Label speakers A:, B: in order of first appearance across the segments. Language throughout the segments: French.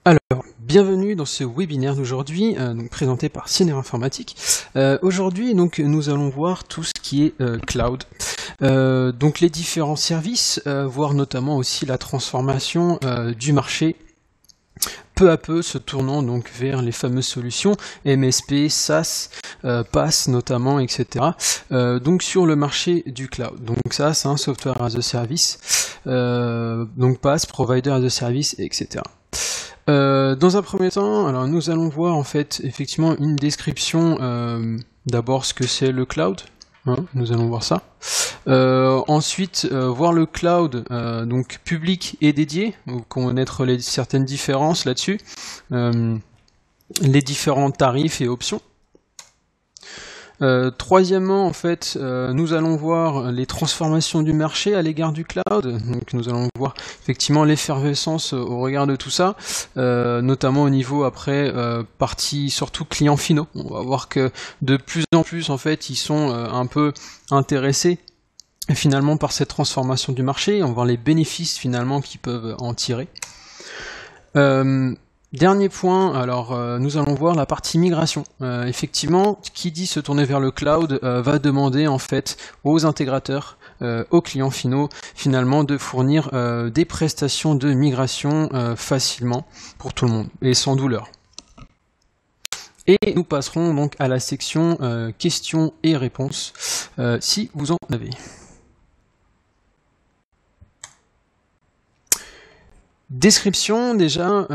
A: Alors, bienvenue dans ce webinaire d'aujourd'hui, présenté par Ciner Informatique. Aujourd'hui, nous allons voir tout ce qui est cloud. Donc les différents services, voir notamment aussi la transformation du marché, peu à peu se tournant donc vers les fameuses solutions MSP, SaaS, PaaS notamment, etc. Donc sur le marché du cloud. Donc ça, c'est un software as a service, donc PaaS, provider as a service, etc. Dans un premier temps, alors nous allons voir en fait effectivement une description d'abord ce que c'est le cloud, nous allons voir ça. Ensuite, voir le cloud donc public et dédié, donc connaître certaines différences là-dessus, les différents tarifs et options. Troisièmement, en fait, nous allons voir les transformations du marché à l'égard du cloud. Donc, nous allons voir effectivement l'effervescence au regard de tout ça, notamment au niveau après partie surtout clients finaux. On va voir que de plus en plus, en fait, ils sont un peu intéressés finalement par cette transformation du marché. On va voir les bénéfices finalement qu'ils peuvent en tirer. Dernier point, alors nous allons voir la partie migration. Effectivement, qui dit se tourner vers le cloud va demander en fait aux intégrateurs, aux clients finaux, finalement de fournir des prestations de migration facilement pour tout le monde et sans douleur. Et nous passerons donc à la section questions et réponses, si vous en avez. Description déjà,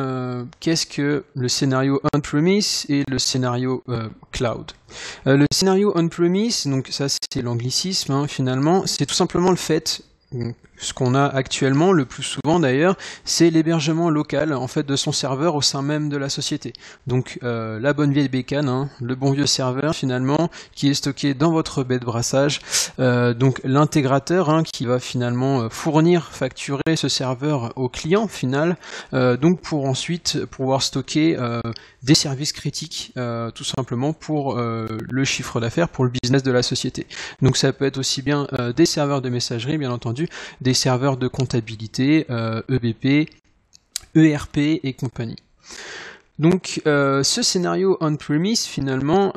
A: qu'est-ce que le scénario on-premise et le scénario cloud. Le scénario on-premise, donc ça c'est l'anglicisme finalement, c'est tout simplement le fait, ce qu'on a actuellement le plus souvent d'ailleurs, c'est l'hébergement local en fait de son serveur au sein même de la société. Donc la bonne vieille bécane, le bon vieux serveur finalement qui est stocké dans votre baie de brassage. Donc l'intégrateur qui va finalement fournir, facturer ce serveur au client final, donc pour ensuite pouvoir stocker des services critiques tout simplement pour le chiffre d'affaires, pour le business de la société. Donc ça peut être aussi bien des serveurs de messagerie bien entendu, des serveurs de comptabilité, EBP, ERP et compagnie. Donc ce scénario on-premise finalement,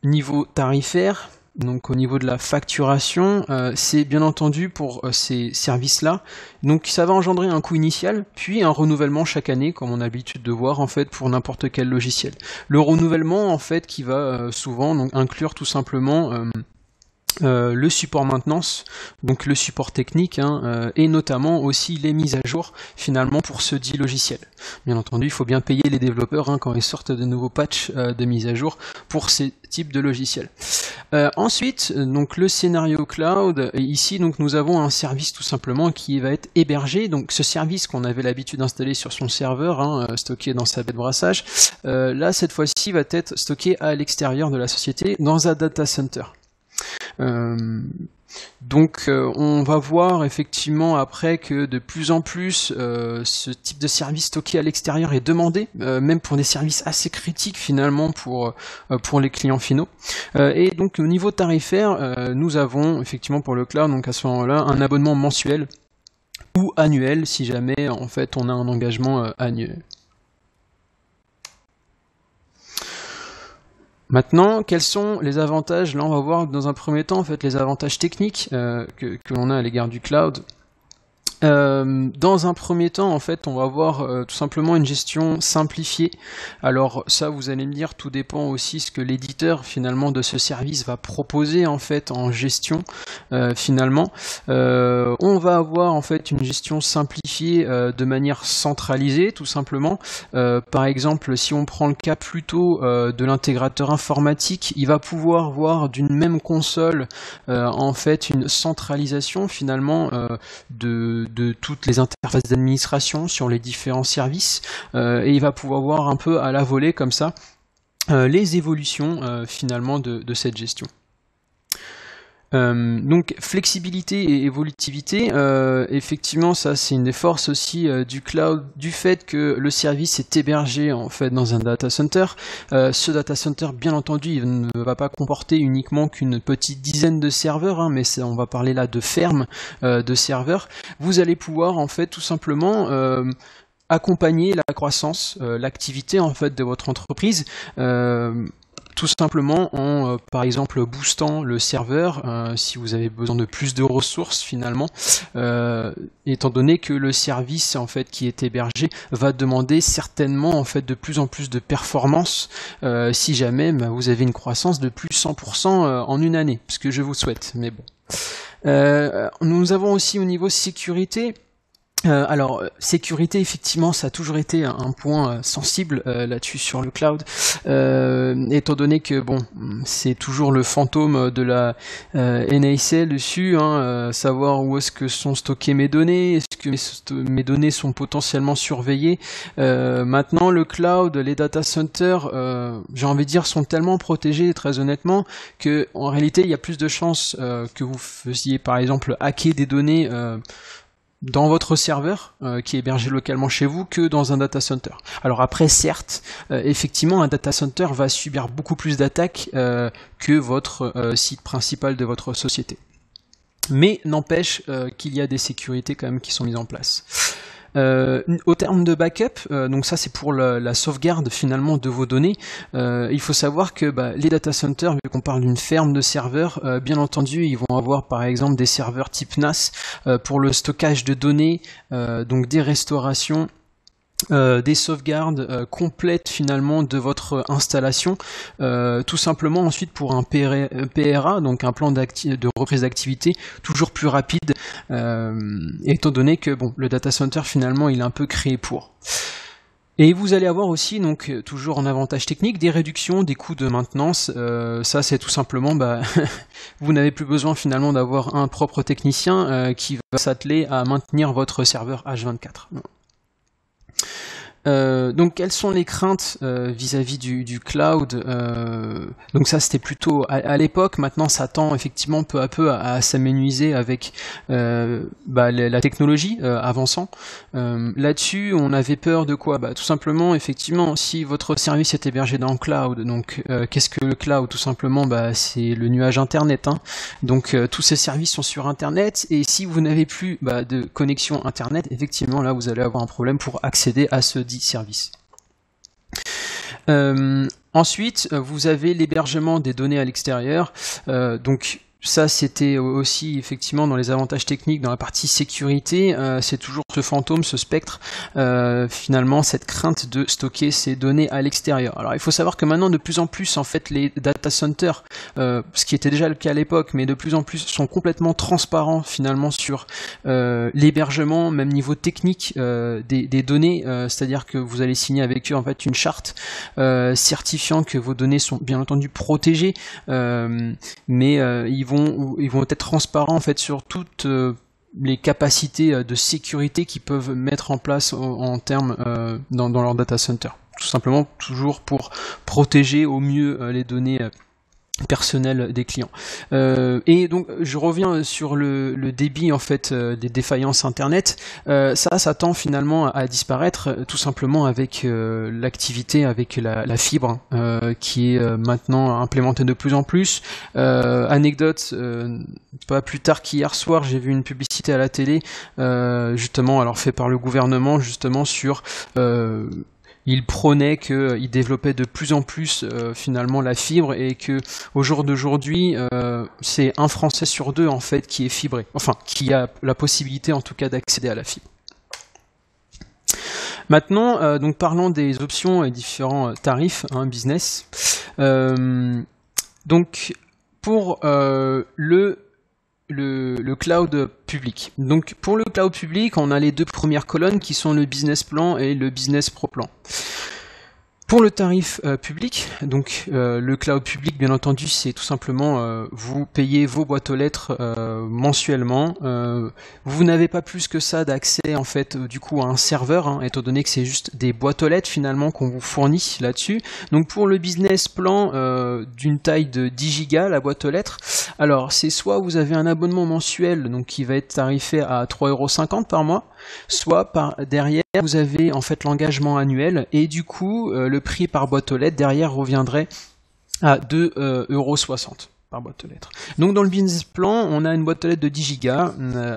A: niveau tarifaire, donc au niveau de la facturation, c'est bien entendu pour ces services-là. Donc ça va engendrer un coût initial, puis un renouvellement chaque année, comme on a l'habitude de voir en fait pour n'importe quel logiciel. Le renouvellement en fait qui va souvent donc inclure tout simplement le support maintenance, donc le support technique, et notamment aussi les mises à jour finalement pour ce dit logiciel. Bien entendu, il faut bien payer les développeurs quand ils sortent de nouveaux patchs de mise à jour pour ces types de logiciels. Ensuite, donc le scénario cloud, et ici donc nous avons un service tout simplement qui va être hébergé. Donc ce service qu'on avait l'habitude d'installer sur son serveur, stocké dans sa baie de brassage, là cette fois-ci va être stocké à l'extérieur de la société dans un data center. Donc on va voir effectivement après que de plus en plus ce type de service stocké à l'extérieur est demandé, même pour des services assez critiques finalement pour les clients finaux. Et donc au niveau tarifaire, nous avons effectivement pour le cloud, donc à ce moment-là, un abonnement mensuel ou annuel si jamais en fait on a un engagement annuel. Maintenant, quels sont les avantages? Là, on va voir dans un premier temps en fait les avantages techniques que l'on a à l'égard du cloud. Dans un premier temps, en fait, on va voir tout simplement une gestion simplifiée. Alors ça, vous allez me dire, tout dépend aussi ce que l'éditeur finalement de ce service va proposer en fait en gestion finalement. On va avoir en fait une gestion simplifiée de manière centralisée, tout simplement. Par exemple, si on prend le cas plutôt de l'intégrateur informatique, il va pouvoir voir d'une même console en fait une centralisation finalement de toutes les interfaces d'administration sur les différents services et il va pouvoir voir un peu à la volée comme ça les évolutions finalement de cette gestion. Donc flexibilité et évolutivité, effectivement ça c'est une des forces aussi du cloud, du fait que le service est hébergé en fait dans un data center. Ce data center bien entendu il ne va pas comporter uniquement qu'une petite dizaine de serveurs, mais on va parler là de fermes de serveurs. Vous allez pouvoir en fait tout simplement accompagner la croissance, l'activité en fait de votre entreprise. Tout simplement en, par exemple, boostant le serveur, si vous avez besoin de plus de ressources finalement, étant donné que le service en fait qui est hébergé va demander certainement en fait de plus en plus de performance, si jamais vous avez une croissance de plus 100% en une année, ce que je vous souhaite. Mais bon, nous avons aussi au niveau sécurité. Alors, sécurité, effectivement, ça a toujours été un point sensible là-dessus sur le cloud, étant donné que, bon, c'est toujours le fantôme de la NACL dessus, savoir où est-ce que sont stockées mes données, est-ce que mes données sont potentiellement surveillées. Maintenant, le cloud, les data centers, j'ai envie de dire, sont tellement protégés, très honnêtement, que en réalité, il y a plus de chances que vous faisiez, par exemple, hacker des données dans votre serveur qui est hébergé localement chez vous que dans un data center. Alors après, certes, effectivement, un data center va subir beaucoup plus d'attaques que votre site principal de votre société. Mais n'empêche qu'il y a des sécurités quand même qui sont mises en place. Au terme de backup, donc ça c'est pour la sauvegarde finalement de vos données, il faut savoir que les data centers, vu qu'on parle d'une ferme de serveurs, bien entendu ils vont avoir par exemple des serveurs type NAS pour le stockage de données, donc des restaurations, des sauvegardes complètes finalement de votre installation, tout simplement ensuite pour un PRA, donc un plan de reprise d'activité toujours plus rapide, étant donné que bon, le data center finalement il est un peu créé pour. Et vous allez avoir aussi, donc toujours en avantage technique, des réductions des coûts de maintenance. Ça c'est tout simplement, vous n'avez plus besoin finalement d'avoir un propre technicien qui va s'atteler à maintenir votre serveur H24. Donc quelles sont les craintes vis-à-vis du cloud? Donc ça c'était plutôt à l'époque, maintenant ça tend effectivement peu à peu à s'amenuiser avec la technologie avançant. Là-dessus on avait peur de quoi? Tout simplement effectivement si votre service est hébergé dans le cloud, donc qu'est-ce que le cloud? Tout simplement c'est le nuage internet, donc tous ces services sont sur internet, et si vous n'avez plus de connexion internet, effectivement là vous allez avoir un problème pour accéder à ce service. Ensuite, vous avez l'hébergement des données à l'extérieur. Donc ça c'était aussi effectivement dans les avantages techniques, dans la partie sécurité, c'est toujours ce fantôme, ce spectre, finalement cette crainte de stocker ces données à l'extérieur. Alors il faut savoir que maintenant de plus en plus en fait les data centers, ce qui était déjà le cas à l'époque, mais de plus en plus sont complètement transparents finalement sur l'hébergement, même niveau technique des données, c'est-à-dire que vous allez signer avec eux en fait une charte certifiant que vos données sont bien entendu protégées, mais ils vont être transparents en fait sur toutes les capacités de sécurité qu'ils peuvent mettre en place en termes dans leur data center. Tout simplement toujours pour protéger au mieux les données personnel des clients. Et donc je reviens sur le débit en fait des défaillances internet. Ça tend finalement à disparaître tout simplement avec l'activité avec la fibre qui est maintenant implémentée de plus en plus. Anecdote, pas plus tard qu'hier soir, j'ai vu une publicité à la télé justement, alors fait par le gouvernement, justement sur il prônait qu'il développait de plus en plus finalement la fibre, et que au jour d'aujourd'hui c'est un Français sur deux en fait qui est fibré, enfin qui a la possibilité en tout cas d'accéder à la fibre. Maintenant, donc parlons des options et différents tarifs business. Donc pour le cloud public. Donc pour le cloud public, on a les deux premières colonnes qui sont le business plan et le business pro plan. Pour le tarif public, donc le cloud public, bien entendu, c'est tout simplement vous payez vos boîtes aux lettres mensuellement. Vous n'avez pas plus que ça d'accès en fait du coup à un serveur, étant donné que c'est juste des boîtes aux lettres finalement qu'on vous fournit là-dessus. Donc pour le business plan d'une taille de 10 gigas, la boîte aux lettres, alors c'est soit vous avez un abonnement mensuel donc qui va être tarifé à 3,50 € par mois, soit derrière vous avez en fait l'engagement annuel, et du coup le prix par boîte aux lettres derrière reviendrait à 2,60 €. par boîte aux lettres. Donc dans le business plan, on a une boîte aux lettres de 10 Go,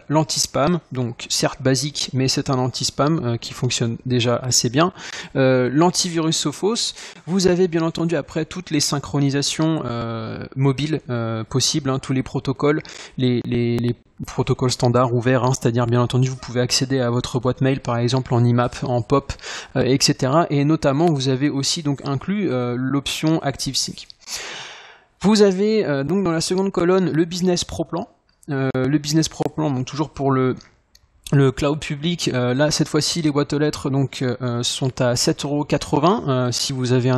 A: l'anti-spam, donc certes basique, mais c'est un anti-spam qui fonctionne déjà assez bien. L'antivirus Sophos, vous avez bien entendu après toutes les synchronisations mobiles possibles, hein, tous les protocoles, les protocoles standards ouverts, hein, c'est-à-dire bien entendu vous pouvez accéder à votre boîte mail par exemple en IMAP, en POP, etc. Et notamment vous avez aussi donc inclus l'option ActiveSync. Vous avez donc dans la seconde colonne le Business Pro Plan. Le Business Pro Plan, donc toujours pour le cloud public, là cette fois-ci les boîtes aux lettres donc sont à 7,80 € si vous avez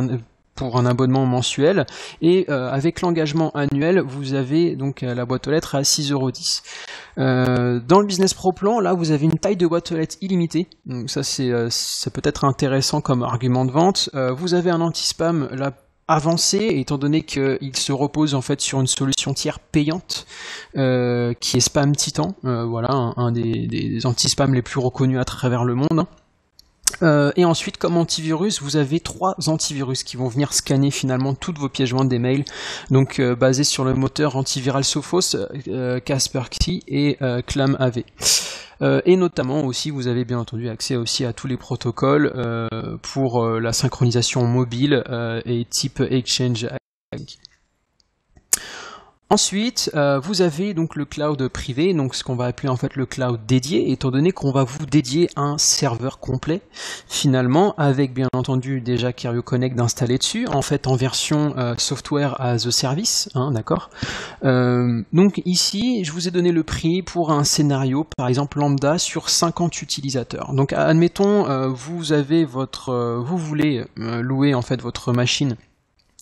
A: pour un abonnement mensuel, et avec l'engagement annuel vous avez donc la boîte aux lettres à 6,10 €. Dans le Business Pro Plan, là vous avez une taille de boîte aux lettres illimitée, donc ça peut être intéressant comme argument de vente. Vous avez un anti-spam là avancé, étant donné qu'il se repose en fait sur une solution tiers payante qui est Spam Titan, voilà un des anti-spam les plus reconnus à travers le monde. Et ensuite, comme antivirus, vous avez 3 antivirus qui vont venir scanner finalement toutes vos pièces jointes des mails, donc basés sur le moteur antiviral Sophos, Kaspersky et ClamAV. Et notamment aussi, vous avez bien entendu accès aussi à tous les protocoles pour la synchronisation mobile et type Exchange. Ensuite, vous avez donc le cloud privé, donc ce qu'on va appeler en fait le cloud dédié, étant donné qu'on va vous dédier un serveur complet, finalement, avec bien entendu déjà Kerio Connect d'installer dessus, en fait en version software as a service, hein, d'accord. Donc ici, je vous ai donné le prix pour un scénario, par exemple lambda, sur 50 utilisateurs. Donc admettons, vous voulez louer en fait votre machine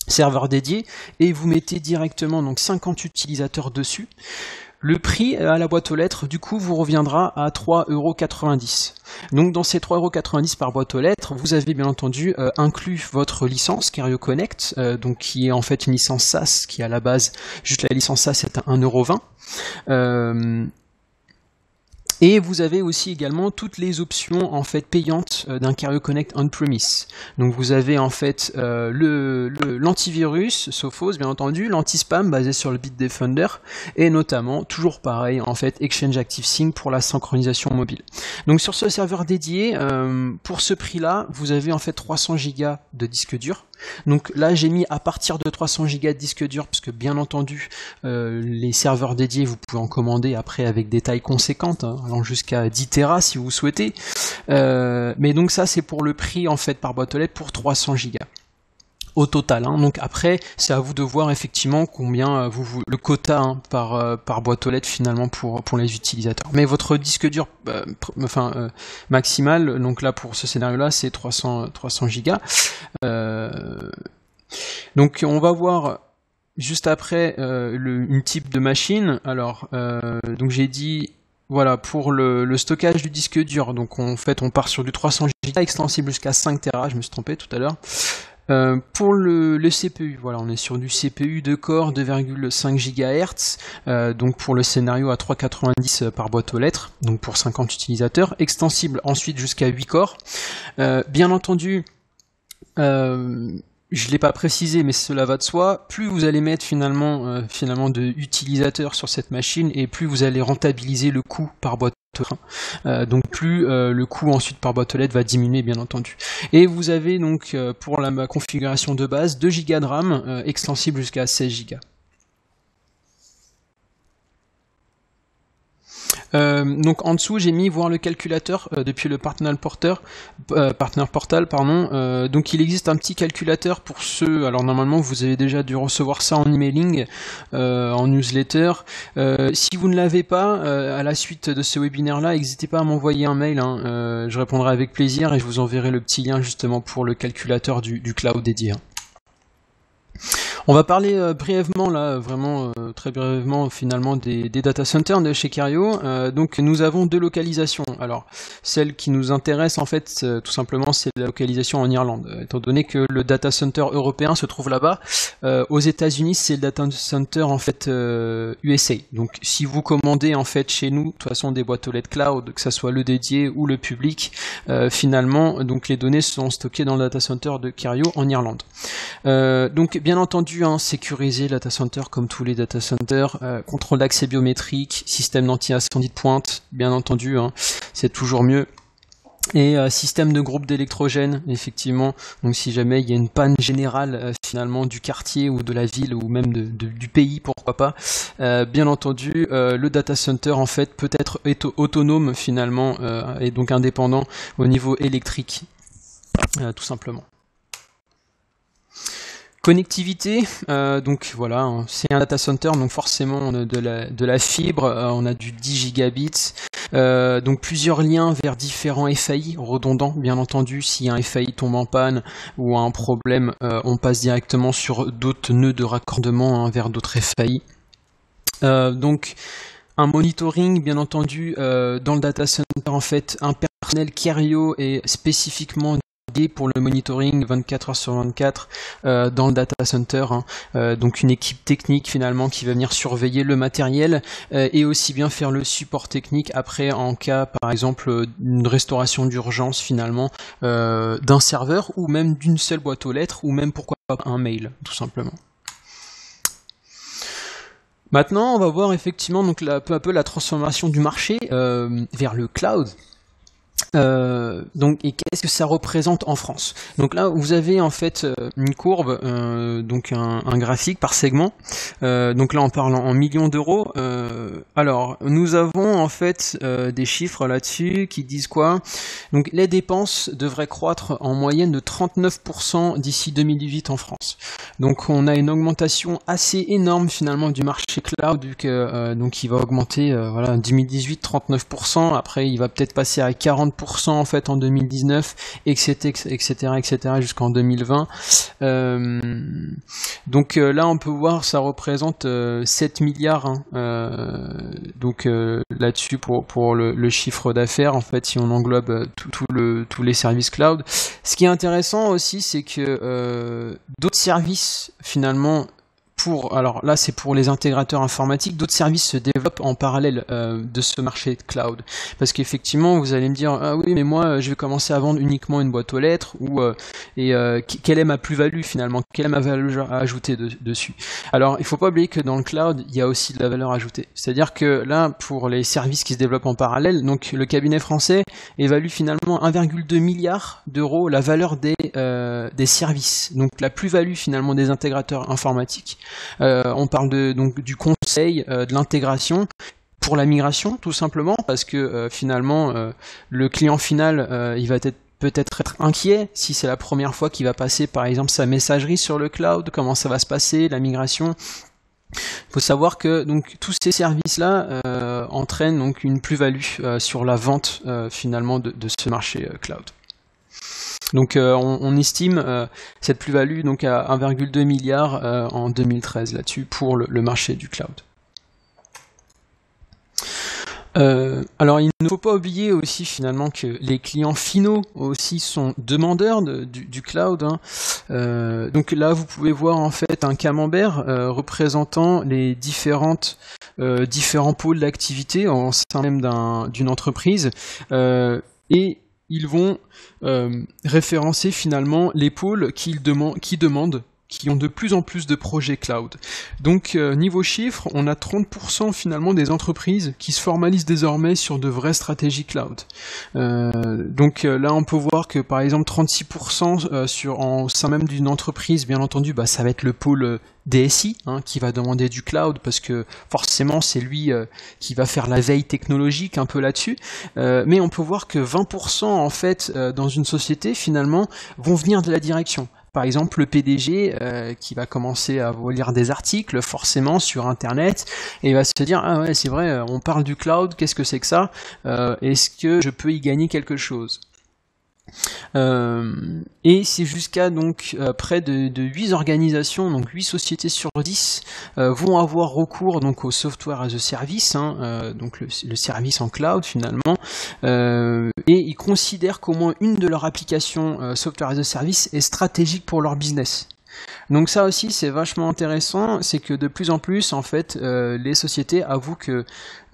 A: serveur dédié et vous mettez directement donc 50 utilisateurs dessus. Le prix à la boîte aux lettres du coup vous reviendra à 3,90 €. Donc dans ces 3,90 € par boîte aux lettres, vous avez bien entendu inclus votre licence Kerio Connect, donc qui est en fait une licence SaaS qui à la base, juste la licence SaaS est à 1,20 €. Et vous avez aussi également toutes les options en fait payantes d'un Kerio Connect on-premise. Donc vous avez en fait l'antivirus Sophos bien entendu, l'anti-spam basé sur le Bitdefender et notamment toujours pareil en fait Exchange ActiveSync pour la synchronisation mobile. Donc sur ce serveur dédié, pour ce prix-là, vous avez en fait 300 Go de disque dur. Donc là j'ai mis à partir de 300 Go de disque dur parce que bien entendu les serveurs dédiés vous pouvez en commander après avec des tailles conséquentes, hein, allant jusqu'à 10 Tera si vous souhaitez, mais donc ça c'est pour le prix en fait par boîte aux lettres pour 300 Go au total, hein. Donc après c'est à vous de voir effectivement combien le quota hein, par boîte aux lettres finalement pour les utilisateurs. Mais votre disque dur maximal, donc là pour ce scénario là c'est 300 Go. Donc on va voir juste après une type de machine. Alors donc j'ai dit voilà pour le stockage du disque dur, donc en fait on part sur du 300 Go extensible jusqu'à 5 Tera, je me suis trompé tout à l'heure. Pour le CPU, voilà, on est sur du CPU de corps 2,5 GHz, donc pour le scénario à 3,90 par boîte aux lettres, donc pour 50 utilisateurs, extensible ensuite jusqu'à 8 corps. Bien entendu, je l'ai pas précisé, mais cela va de soi. Plus vous allez mettre finalement de utilisateurs sur cette machine, et plus vous allez rentabiliser le coût par boîte. Donc plus le coût ensuite par boîte aux lettres va diminuer bien entendu. Et vous avez donc pour la configuration de base 2 Go de RAM extensible jusqu'à 16 Go. Donc en dessous j'ai mis voir le calculateur depuis le Partner Portal pardon. Donc il existe un petit calculateur pour ceux, alors normalement vous avez déjà dû recevoir ça en emailing, en newsletter. Si vous ne l'avez pas, à la suite de ce webinaire là, n'hésitez pas à m'envoyer un mail, hein. Je répondrai avec plaisir et je vous enverrai le petit lien justement pour le calculateur du cloud dédié. On va parler brièvement là, vraiment très brièvement finalement des data centers de chez Kerio. Donc nous avons 2 localisations. Alors celle qui nous intéresse en fait tout simplement c'est la localisation en Irlande, étant donné que le data center européen se trouve là-bas. Aux États-Unis c'est le data center en fait USA. Donc si vous commandez en fait chez nous de toute façon des boîtes aux lettres cloud, que ça soit le dédié ou le public, finalement donc les données sont stockées dans le data center de Kerio en Irlande. Donc bien entendu, hein, sécuriser le data center comme tous les data centers, contrôle d'accès biométrique, système d'anti-incendie de pointe, bien entendu, hein, c'est toujours mieux. Et système de groupe d'électrogènes, effectivement, donc si jamais il y a une panne générale finalement du quartier ou de la ville ou même du pays, pourquoi pas, bien entendu, le data center en fait peut être autonome finalement et donc indépendant au niveau électrique, tout simplement. Connectivité, donc voilà, hein, c'est un data center, donc forcément on a de la fibre, on a du 10 gigabits, donc plusieurs liens vers différents FAI redondants, bien entendu, si un FAI tombe en panne ou un problème, on passe directement sur d'autres nœuds de raccordement, hein, vers d'autres FAI. Donc un monitoring, bien entendu, dans le data center, en fait, un personnel Kerio est spécifiquement pour le monitoring 24 heures sur 24 dans le data center, hein. Donc une équipe technique finalement qui va venir surveiller le matériel et aussi bien faire le support technique après en cas par exemple d'une restauration d'urgence finalement d'un serveur ou même d'une seule boîte aux lettres ou même pourquoi pas un mail tout simplement. Maintenant on va voir effectivement donc peu à peu la transformation du marché vers le cloud. Donc, et qu'est-ce que ça représente en France? Donc là, vous avez en fait une courbe, donc un graphique par segment. Donc là, on parle en millions d'euros. Alors, nous avons en fait des chiffres là-dessus qui disent quoi? Donc, les dépenses devraient croître en moyenne de 39% d'ici 2018 en France. Donc, on a une augmentation assez énorme finalement du marché cloud, vu que donc il va augmenter, voilà, 2018 39%. Après, il va peut-être passer à 40% en fait en 2019, etc., jusqu'en 2020. Donc là, on peut voir, ça représente 7 milliards, hein, donc là-dessus pour le chiffre d'affaires, en fait, si on englobe tous les services cloud. Ce qui est intéressant aussi, c'est que d'autres services, finalement, alors là c'est pour les intégrateurs informatiques, d'autres services se développent en parallèle de ce marché cloud. Parce qu'effectivement vous allez me dire ah oui mais moi je vais commencer à vendre uniquement une boîte aux lettres ou quelle est ma plus-value finalement, quelle est ma valeur ajoutée dessus. Alors il faut pas oublier que dans le cloud il y a aussi de la valeur ajoutée. C'est-à-dire que là pour les services qui se développent en parallèle, donc le cabinet français évalue finalement 1,2 milliard d'euros la valeur des services. Donc la plus-value finalement des intégrateurs informatiques. On parle donc du conseil, de l'intégration pour la migration tout simplement parce que finalement le client final il va peut-être être inquiet si c'est la première fois qu'il va passer par exemple sa messagerie sur le cloud, comment ça va se passer, la migration. Il faut savoir que donc tous ces services-là entraînent donc une plus-value sur la vente finalement de ce marché cloud. Donc on estime cette plus-value donc à 1,2 milliard en 2013 là-dessus pour le marché du cloud. Alors il ne faut pas oublier aussi finalement que les clients finaux aussi sont demandeurs du cloud, hein. Donc là vous pouvez voir en fait un camembert représentant les différents pôles d'activité en sein même d'une entreprise et ils vont référencer finalement les pôles qui demandent, qui ont de plus en plus de projets cloud. Donc niveau chiffres, on a 30% finalement des entreprises qui se formalisent désormais sur de vraies stratégies cloud. Donc là on peut voir que par exemple 36% au sein même d'une entreprise, bien entendu, ça va être le pôle DSI qui va demander du cloud parce que forcément c'est lui qui va faire la veille technologique un peu là-dessus. Mais on peut voir que 20% en fait dans une société finalement vont venir de la direction. Par exemple, le PDG qui va commencer à lire des articles forcément sur Internet et il va se dire ah ouais c'est vrai, on parle du cloud, qu'est-ce que c'est que ça, est-ce que je peux y gagner quelque chose? Et c'est jusqu'à donc près de 8 organisations, donc 8 sociétés sur 10 vont avoir recours donc au software as a service, donc le service en cloud finalement, et ils considèrent qu'au moins une de leurs applications software as a service est stratégique pour leur business. Donc ça aussi c'est vachement intéressant, c'est que de plus en plus en fait les sociétés avouent que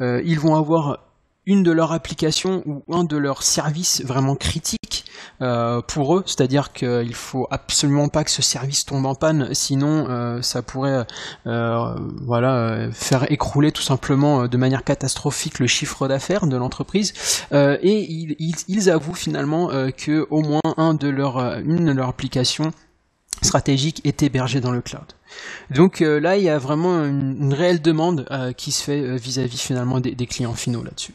A: ils vont avoir une de leurs applications ou un de leurs services vraiment critiques pour eux, c'est-à-dire qu'il faut absolument pas que ce service tombe en panne, sinon ça pourrait faire écrouler tout simplement de manière catastrophique le chiffre d'affaires de l'entreprise, et ils avouent finalement que au moins une de leurs applications stratégiques est hébergée dans le cloud. Donc là, il y a vraiment une réelle demande qui se fait vis-à-vis finalement des clients finaux là-dessus.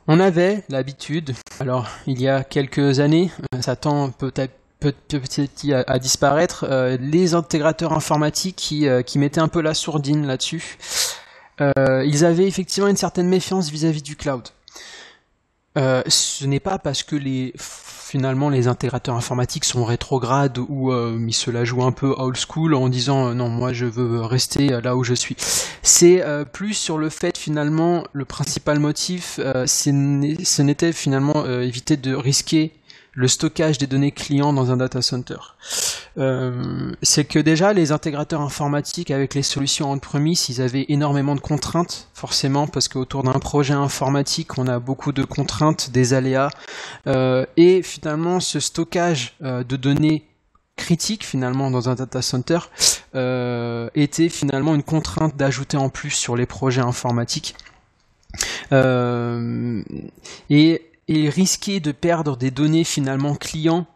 A: On avait l'habitude, alors il y a quelques années, ça tend peut-être petit à disparaître, les intégrateurs informatiques qui mettaient un peu la sourdine là-dessus. Ils avaient effectivement une certaine méfiance vis-à-vis du cloud. Ce n'est pas parce que finalement les intégrateurs informatiques sont rétrogrades ou ils se la jouent un peu old school en disant non, moi je veux rester là où je suis. C'est plus sur le fait finalement, le principal motif, ce n'était finalement éviter de risquer le stockage des données clients dans un data center. C'est que déjà les intégrateurs informatiques avec les solutions on-premise, ils avaient énormément de contraintes, forcément, parce qu'autour d'un projet informatique, on a beaucoup de contraintes, des aléas, et finalement ce stockage de données critiques finalement dans un data center était finalement une contrainte d'ajouter en plus sur les projets informatiques. Et risquer de perdre des données finalement clients,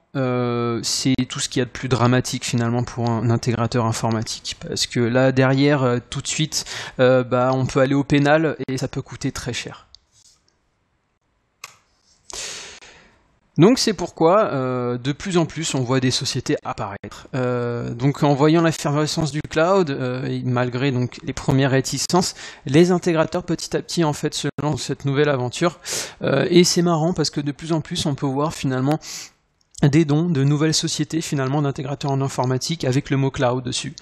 A: c'est tout ce qu'il y a de plus dramatique finalement pour un intégrateur informatique, parce que là derrière tout de suite on peut aller au pénal et ça peut coûter très cher. Donc c'est pourquoi de plus en plus on voit des sociétés apparaître. Donc en voyant l'effervescence du cloud, et malgré donc les premières réticences, les intégrateurs petit à petit en fait se lancent dans cette nouvelle aventure. Et c'est marrant parce que de plus en plus on peut voir finalement des dons de nouvelles sociétés finalement d'intégrateurs en informatique avec le mot cloud dessus,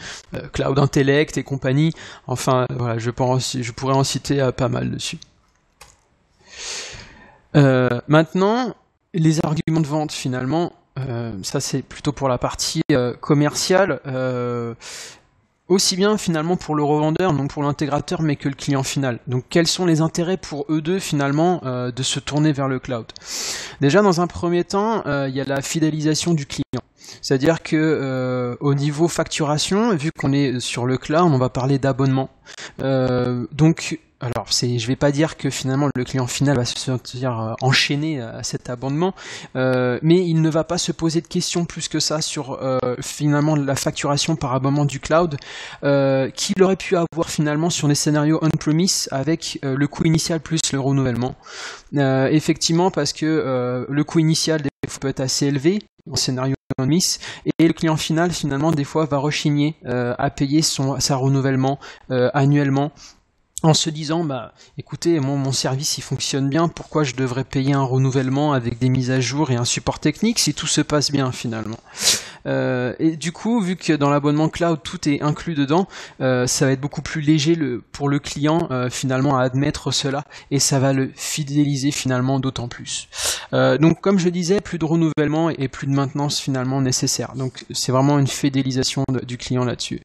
A: Cloud Intellect et compagnie. Enfin voilà, je pourrais en citer pas mal dessus. Maintenant, les arguments de vente finalement, ça c'est plutôt pour la partie commerciale, aussi bien finalement pour le revendeur, non pour l'intégrateur, mais que le client final. Donc quels sont les intérêts pour eux deux finalement de se tourner vers le cloud? Déjà dans un premier temps, il y a la fidélisation du client. C'est-à-dire que au niveau facturation, vu qu'on est sur le cloud, on va parler d'abonnement. Donc alors, je vais pas dire que finalement le client final va se sentir enchaîné à cet abonnement, mais il ne va pas se poser de questions plus que ça sur finalement la facturation par abonnement du cloud qu'il aurait pu avoir finalement sur des scénarios on-premise avec le coût initial plus le renouvellement. Effectivement, parce que le coût initial des fois peut être assez élevé en scénario on-premise, et le client final finalement des fois va rechigner à payer sa renouvellement annuellement, en se disant écoutez, mon service il fonctionne bien, pourquoi je devrais payer un renouvellement avec des mises à jour et un support technique si tout se passe bien finalement. Et du coup, vu que dans l'abonnement cloud tout est inclus dedans, ça va être beaucoup plus léger pour le client finalement à admettre cela, et ça va le fidéliser finalement d'autant plus. Donc comme je disais, plus de renouvellement et plus de maintenance finalement nécessaire. Donc c'est vraiment une fidélisation du client là-dessus.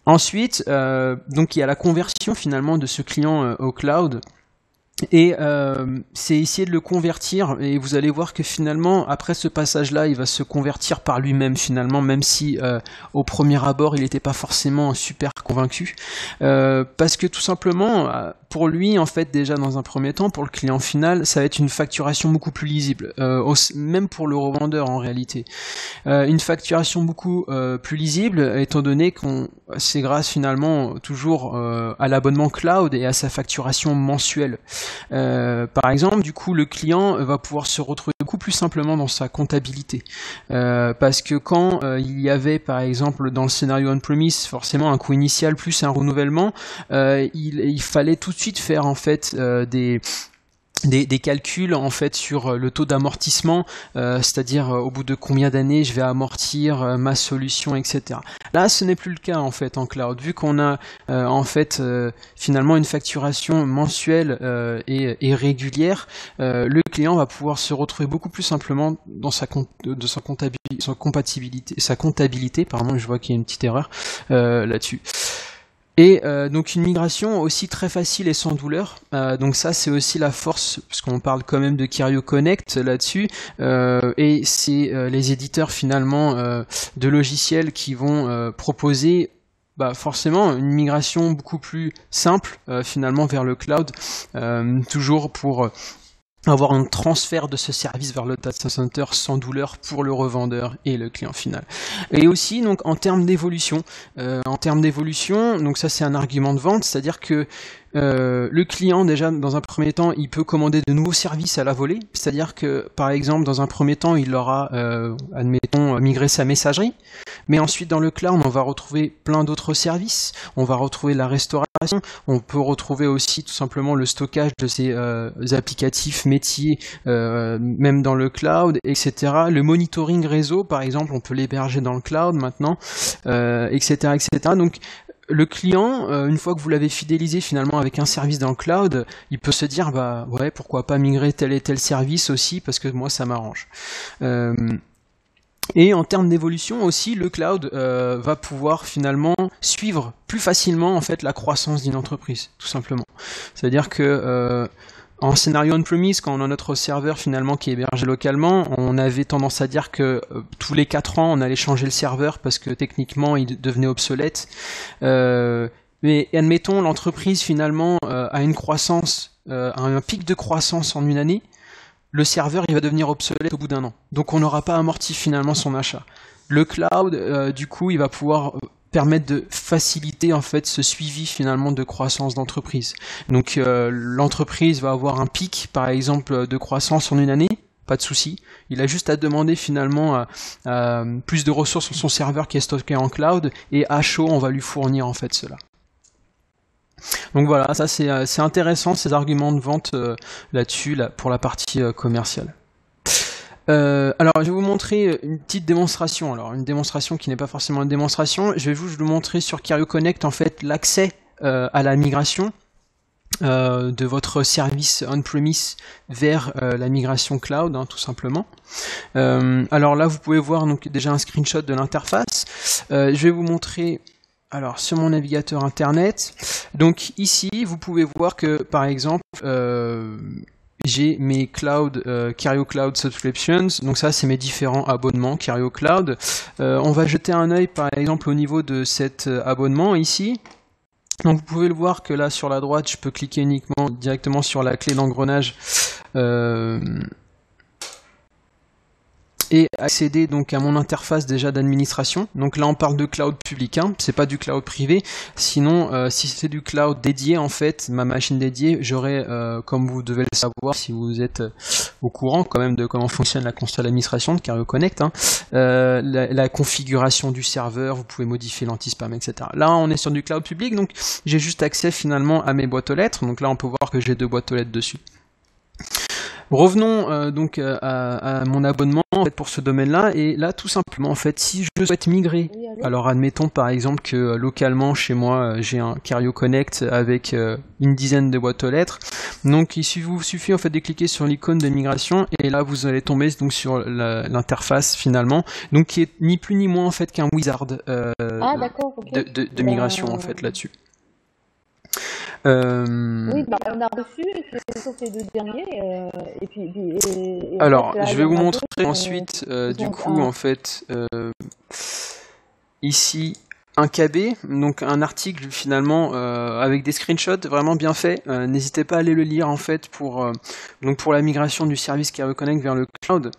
A: Ensuite, donc il y a la conversion finalement de ce client au cloud, et c'est essayer de le convertir, et vous allez voir que finalement après ce passage-là, il va se convertir par lui-même finalement, même si au premier abord il n'était pas forcément super convaincu, parce que tout simplement pour lui en fait, déjà dans un premier temps, pour le client final, ça va être une facturation beaucoup plus lisible, même pour le revendeur en réalité, une facturation beaucoup plus lisible, étant donné c'est grâce finalement toujours à l'abonnement cloud et à sa facturation mensuelle. Par exemple, du coup, le client va pouvoir se retrouver beaucoup plus simplement dans sa comptabilité, parce que quand il y avait, par exemple, dans le scénario on-premise, forcément un coût initial plus un renouvellement, il fallait tout de suite faire en fait des calculs en fait sur le taux d'amortissement, c'est-à-dire au bout de combien d'années je vais amortir ma solution, etc. Là, ce n'est plus le cas en fait en cloud, vu qu'on a en fait finalement une facturation mensuelle et régulière. Le client va pouvoir se retrouver beaucoup plus simplement dans sa comptabilité, pardon, je vois qu'il y a une petite erreur là-dessus. Et donc une migration aussi très facile et sans douleur. Donc ça c'est aussi la force, parce qu'on parle quand même de Kerio Connect là-dessus, et c'est les éditeurs finalement de logiciels qui vont proposer forcément une migration beaucoup plus simple finalement vers le cloud, toujours pour avoir un transfert de ce service vers le data center sans douleur pour le revendeur et le client final. Et aussi donc en termes d'évolution, donc ça c'est un argument de vente, c'est-à-dire que le client déjà dans un premier temps il peut commander de nouveaux services à la volée, c'est-à-dire que par exemple dans un premier temps il aura admettons migré sa messagerie, mais ensuite dans le cloud on va retrouver plein d'autres services, on va retrouver la restauration, on peut retrouver aussi tout simplement le stockage de ces applicatifs métiers même dans le cloud, etc. Le monitoring réseau par exemple on peut l'héberger dans le cloud maintenant, etc., etc. Donc le client, une fois que vous l'avez fidélisé finalement avec un service dans le cloud, il peut se dire ouais, pourquoi pas migrer tel et tel service aussi parce que moi ça m'arrange. Et en termes d'évolution aussi, le cloud va pouvoir finalement suivre plus facilement en fait la croissance d'une entreprise, tout simplement. C'est-à-dire que en scénario on-premise, quand on a notre serveur finalement qui est hébergé localement, on avait tendance à dire que tous les 4 ans on allait changer le serveur parce que techniquement il devenait obsolète. Mais admettons l'entreprise finalement a une croissance, a un pic de croissance en une année, le serveur il va devenir obsolète au bout d'un an. Donc on n'aura pas amorti finalement son achat. Le cloud, du coup, il va pouvoir permettre de faciliter en fait ce suivi finalement de croissance d'entreprise. Donc l'entreprise va avoir un pic par exemple de croissance en une année, pas de souci. Il a juste à demander finalement plus de ressources sur son serveur qui est stocké en cloud et à chaud on va lui fournir en fait cela. Donc voilà, ça c'est intéressant ces arguments de vente là-dessus pour la partie commerciale. Alors je vais vous montrer une petite démonstration, alors une démonstration qui n'est pas forcément une démonstration, je vais vous montrer sur Kerio Connect en fait l'accès à la migration de votre service on-premise vers la migration cloud, hein, tout simplement. Alors là vous pouvez voir donc déjà un screenshot de l'interface, je vais vous montrer alors sur mon navigateur internet, donc ici vous pouvez voir que par exemple j'ai mes Kerio Cloud Subscriptions, donc ça c'est mes différents abonnements Kerio Cloud. On va jeter un œil par exemple au niveau de cet abonnement ici. Donc vous pouvez le voir que là sur la droite je peux cliquer uniquement directement sur la clé d'engrenage et accéder donc à mon interface déjà d'administration. Donc là on parle de cloud public, hein, c'est pas du cloud privé. Sinon si c'est du cloud dédié en fait, ma machine dédiée, j'aurais comme vous devez le savoir si vous êtes au courant quand même de comment fonctionne la console d'administration de Kerio Connect, hein, la configuration du serveur, vous pouvez modifier l'anti-spam, etc. Là on est sur du cloud public, donc j'ai juste accès finalement à mes boîtes aux lettres. Donc là on peut voir que j'ai 2 boîtes aux lettres dessus. Revenons donc à mon abonnement en fait, pour ce domaine-là, et là tout simplement en fait si je souhaite migrer, alors admettons par exemple que localement chez moi j'ai un Kerio Connect avec une dizaine de boîtes aux lettres, donc il vous suffit en fait de cliquer sur l'icône de migration et là vous allez tomber donc sur l'interface finalement, donc qui est ni plus ni moins en fait qu'un wizard de migration en fait là-dessus.
B: Oui, on a reçu, sauf les 2 derniers,
A: alors, je vais vous montrer ensuite, du coup, en fait, ici, un KB, donc un article finalement avec des screenshots vraiment bien faits. N'hésitez pas à aller le lire en fait pour la migration du service Kerio Connect vers le cloud.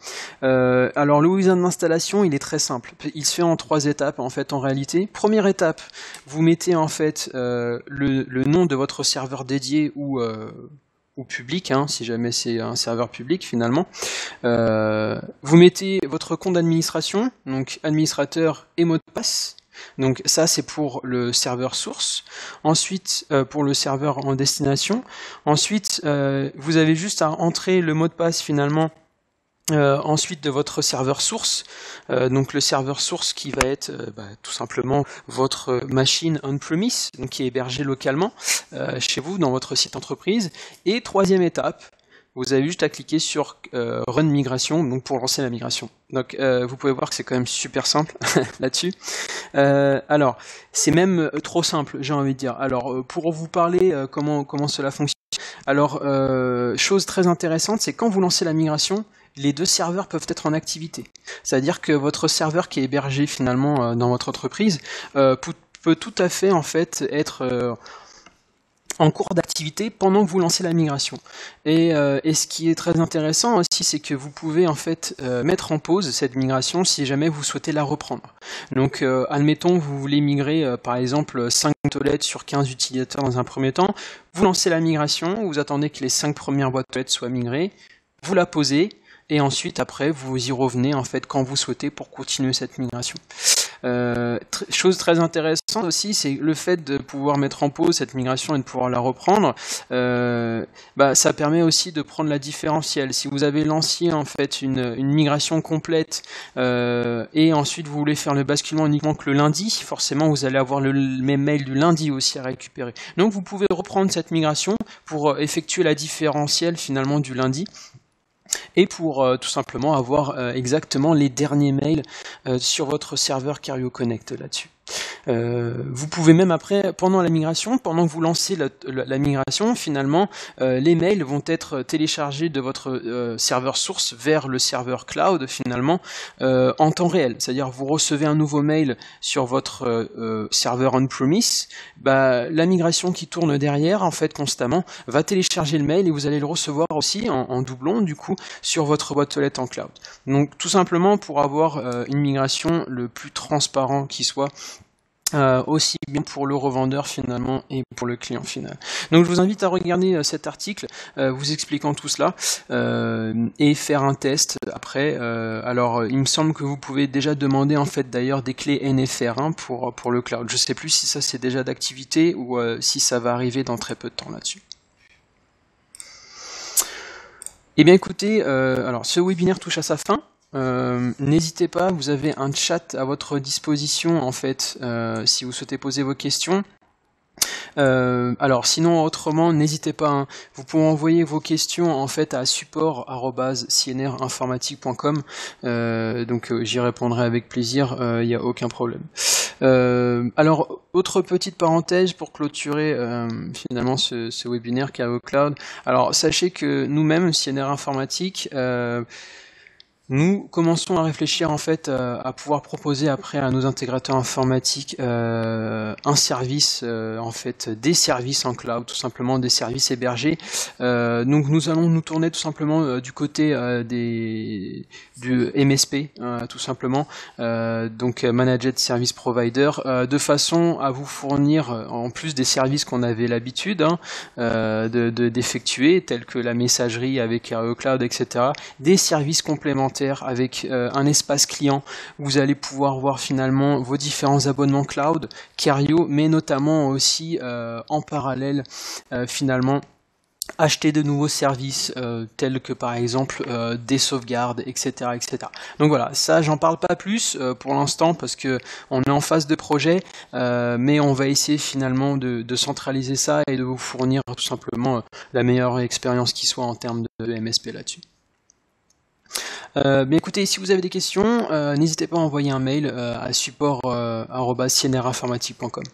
A: Alors le wizard d'installation il est très simple. Il se fait en 3 étapes en fait en réalité. Première étape, vous mettez en fait le nom de votre serveur dédié ou public, hein, si jamais c'est un serveur public finalement. Vous mettez votre compte d'administration, donc administrateur et mot de passe. Donc ça c'est pour le serveur source. Ensuite pour le serveur en destination. Ensuite vous avez juste à entrer le mot de passe finalement ensuite de votre serveur source. Donc le serveur source qui va être tout simplement votre machine on-premise, donc qui est hébergée localement chez vous dans votre site entreprise. Et troisième étape, vous avez juste à cliquer sur Run Migration, donc pour lancer la migration. Donc vous pouvez voir que c'est quand même super simple là-dessus. Alors, c'est même trop simple, j'ai envie de dire. Alors, pour vous parler comment cela fonctionne, alors, chose très intéressante, c'est quand vous lancez la migration, les deux serveurs peuvent être en activité. C'est-à-dire que votre serveur qui est hébergé finalement dans votre entreprise peut tout à fait en fait être en cours d'activité pendant que vous lancez la migration. Et ce qui est très intéressant aussi, c'est que vous pouvez en fait mettre en pause cette migration si jamais vous souhaitez la reprendre. Donc admettons vous voulez migrer par exemple 5 boîtes aux lettres sur 15 utilisateurs dans un premier temps, vous lancez la migration, vous attendez que les 5 premières boîtes aux lettres soient migrées, vous la posez, et ensuite après vous y revenez en fait quand vous souhaitez pour continuer cette migration. Chose très intéressante aussi, c'est le fait de pouvoir mettre en pause cette migration et de pouvoir la reprendre. Ça permet aussi de prendre la différentielle. Si vous avez lancé en fait une migration complète et ensuite vous voulez faire le basculement uniquement que le lundi, forcément vous allez avoir le même mail du lundi aussi à récupérer. Donc vous pouvez reprendre cette migration pour effectuer la différentielle finalement du lundi. Et pour tout simplement avoir exactement les derniers mails sur votre serveur Cario Connect là-dessus. Vous pouvez même après, pendant la migration, pendant que vous lancez la migration, finalement, les mails vont être téléchargés de votre serveur source vers le serveur cloud, finalement, en temps réel. C'est-à-dire, vous recevez un nouveau mail sur votre serveur on-premise, la migration qui tourne derrière, en fait, constamment, va télécharger le mail et vous allez le recevoir aussi en doublon, du coup, sur votre boîte aux lettres en cloud. Donc, tout simplement, pour avoir une migration le plus transparent qui soit, aussi bien pour le revendeur finalement et pour le client final. Donc je vous invite à regarder cet article vous expliquant tout cela et faire un test après. Alors il me semble que vous pouvez déjà demander en fait d'ailleurs des clés NFR pour le cloud. Je sais plus si ça c'est déjà d'activité ou si ça va arriver dans très peu de temps là-dessus. Eh bien écoutez, alors ce webinaire touche à sa fin. N'hésitez pas, vous avez un chat à votre disposition en fait si vous souhaitez poser vos questions. Alors sinon autrement n'hésitez pas, hein, vous pouvez envoyer vos questions en fait à support@cnrinformatique.com donc j'y répondrai avec plaisir, il n'y a aucun problème. Alors autre petite parenthèse pour clôturer finalement ce webinaire Cario Cloud. Alors sachez que nous-mêmes CNR Informatique nous commençons à réfléchir en fait à pouvoir proposer après à nos intégrateurs informatiques un service en fait des services en cloud, tout simplement des services hébergés. Donc nous allons nous tourner tout simplement du côté du MSP tout simplement, donc Managed Service Provider, de façon à vous fournir en plus des services qu'on avait l'habitude d'effectuer tels que la messagerie avec Cario Cloud, etc. Des services complémentaires avec un espace client où vous allez pouvoir voir finalement vos différents abonnements cloud, Cario, mais notamment aussi en parallèle finalement acheter de nouveaux services tels que par exemple des sauvegardes, etc., etc. Donc voilà, ça j'en parle pas plus pour l'instant parce que on est en phase de projet, mais on va essayer finalement de centraliser ça et de vous fournir tout simplement la meilleure expérience qui soit en termes de MSP là-dessus. Bien écoutez, si vous avez des questions, n'hésitez pas à envoyer un mail à support@cnrinformatique.com.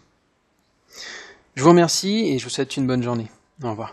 A: Je vous remercie et je vous souhaite une bonne journée. Au revoir.